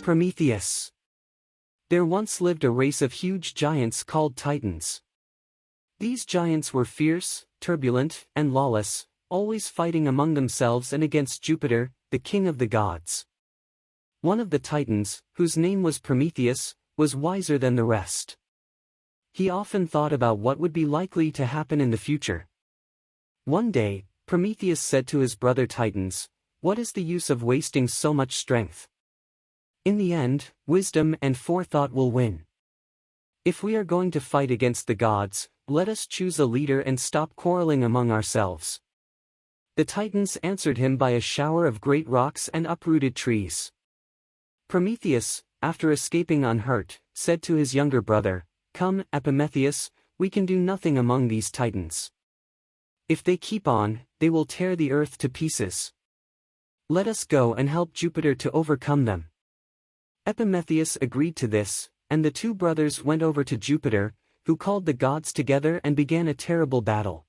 Prometheus. There once lived a race of huge giants called Titans. These giants were fierce, turbulent, and lawless, always fighting among themselves and against Jupiter, the king of the gods. One of the Titans, whose name was Prometheus, was wiser than the rest. He often thought about what would be likely to happen in the future. One day, Prometheus said to his brother Titans, "What is the use of wasting so much strength? In the end, wisdom and forethought will win. If we are going to fight against the gods, let us choose a leader and stop quarreling among ourselves." The Titans answered him by a shower of great rocks and uprooted trees. Prometheus, after escaping unhurt, said to his younger brother, "Come, Prometheus, we can do nothing among these Titans. If they keep on, they will tear the earth to pieces. Let us go and help Jupiter to overcome them." Prometheus agreed to this, and the two brothers went over to Jupiter, who called the gods together and began a terrible battle.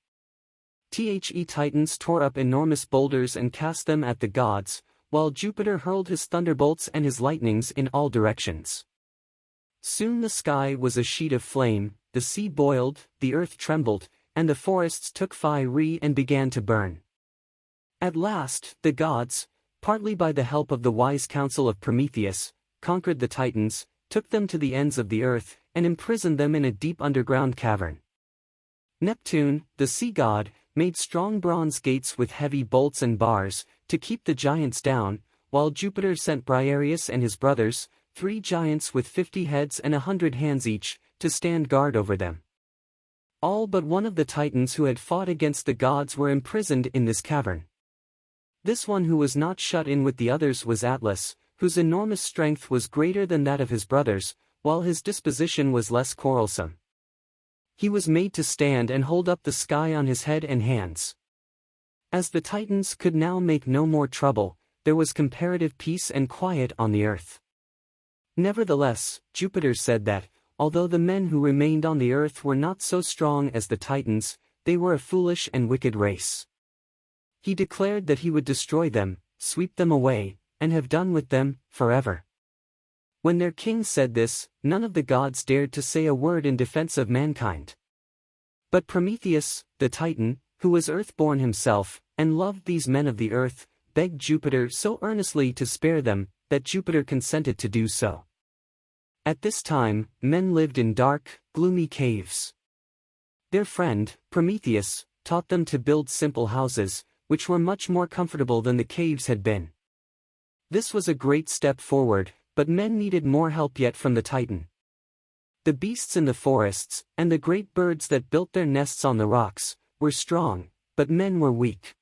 The Titans tore up enormous boulders and cast them at the gods, while Jupiter hurled his thunderbolts and his lightnings in all directions. Soon the sky was a sheet of flame, the sea boiled, the earth trembled, and the forests took fire and began to burn. At last, the gods, partly by the help of the wise counsel of Prometheus, conquered the Titans, took them to the ends of the earth, and imprisoned them in a deep underground cavern. Neptune, the sea god, made strong bronze gates with heavy bolts and bars, to keep the giants down, while Jupiter sent Briareus and his brothers, 3 giants with 50 heads and 100 hands each, to stand guard over them. All but one of the Titans who had fought against the gods were imprisoned in this cavern. This one who was not shut in with the others was Atlas, whose enormous strength was greater than that of his brothers, while his disposition was less quarrelsome. He was made to stand and hold up the sky on his head and hands. As the Titans could now make no more trouble, there was comparative peace and quiet on the earth. Nevertheless, Jupiter said that, although the men who remained on the earth were not so strong as the Titans, they were a foolish and wicked race. He declared that he would destroy them, sweep them away, and have done with them, forever. When their king said this, none of the gods dared to say a word in defense of mankind. But Prometheus, the Titan, who was earth-born himself, and loved these men of the earth, begged Jupiter so earnestly to spare them, that Jupiter consented to do so. At this time, men lived in dark, gloomy caves. Their friend, Prometheus, taught them to build simple houses, which were much more comfortable than the caves had been. This was a great step forward, but men needed more help yet from the Titan. The beasts in the forests, and the great birds that built their nests on the rocks, were strong, but men were weak.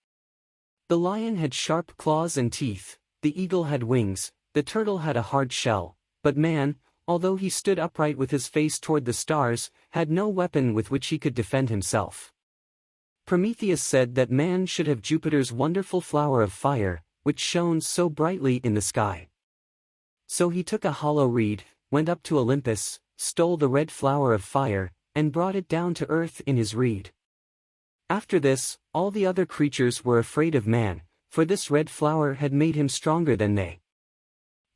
The lion had sharp claws and teeth, the eagle had wings, the turtle had a hard shell, but man, although he stood upright with his face toward the stars, had no weapon with which he could defend himself. Prometheus said that man should have Jupiter's wonderful flower of fire, which shone so brightly in the sky. So he took a hollow reed, went up to Olympus, stole the red flower of fire, and brought it down to earth in his reed. After this, all the other creatures were afraid of man, for this red flower had made him stronger than they.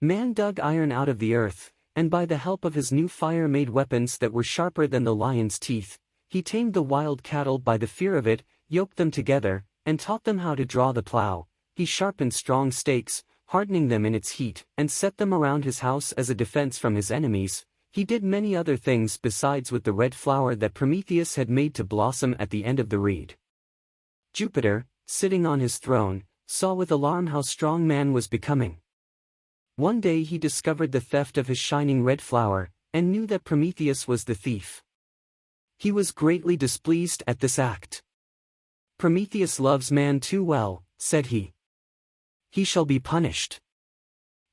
Man dug iron out of the earth, and by the help of his new fire made weapons that were sharper than the lion's teeth. He tamed the wild cattle by the fear of it, yoked them together, and taught them how to draw the plow. He sharpened strong stakes, hardening them in its heat, and set them around his house as a defense from his enemies. He did many other things besides with the red flower that Prometheus had made to blossom at the end of the reed. Jupiter, sitting on his throne, saw with alarm how strong man was becoming. One day he discovered the theft of his shining red flower, and knew that Prometheus was the thief. He was greatly displeased at this act. "Prometheus loves man too well," said he. "He shall be punished."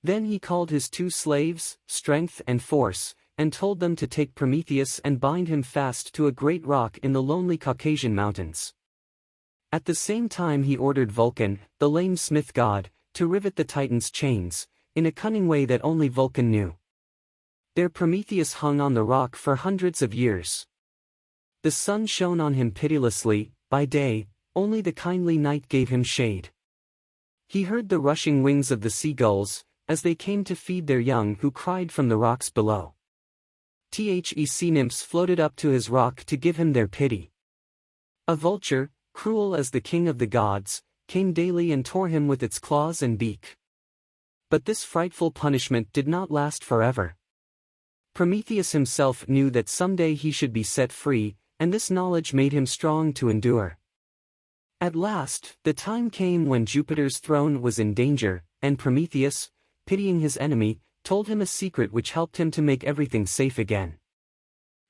Then he called his 2 slaves, Strength and Force, and told them to take Prometheus and bind him fast to a great rock in the lonely Caucasian mountains. At the same time he ordered Vulcan, the lame smith god, to rivet the Titan's chains, in a cunning way that only Vulcan knew. There Prometheus hung on the rock for hundreds of years. The sun shone on him pitilessly, by day, only the kindly night gave him shade. He heard the rushing wings of the seagulls, as they came to feed their young who cried from the rocks below. Sea nymphs floated up to his rock to give him their pity. A vulture, cruel as the king of the gods, came daily and tore him with its claws and beak. But this frightful punishment did not last forever. Prometheus himself knew that someday he should be set free, and this knowledge made him strong to endure. At last, the time came when Jupiter's throne was in danger, and Prometheus, pitying his enemy, told him a secret which helped him to make everything safe again.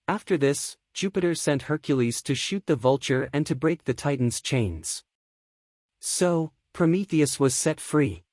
After this, Jupiter sent Hercules to shoot the vulture and to break the Titan's chains. So, Prometheus was set free.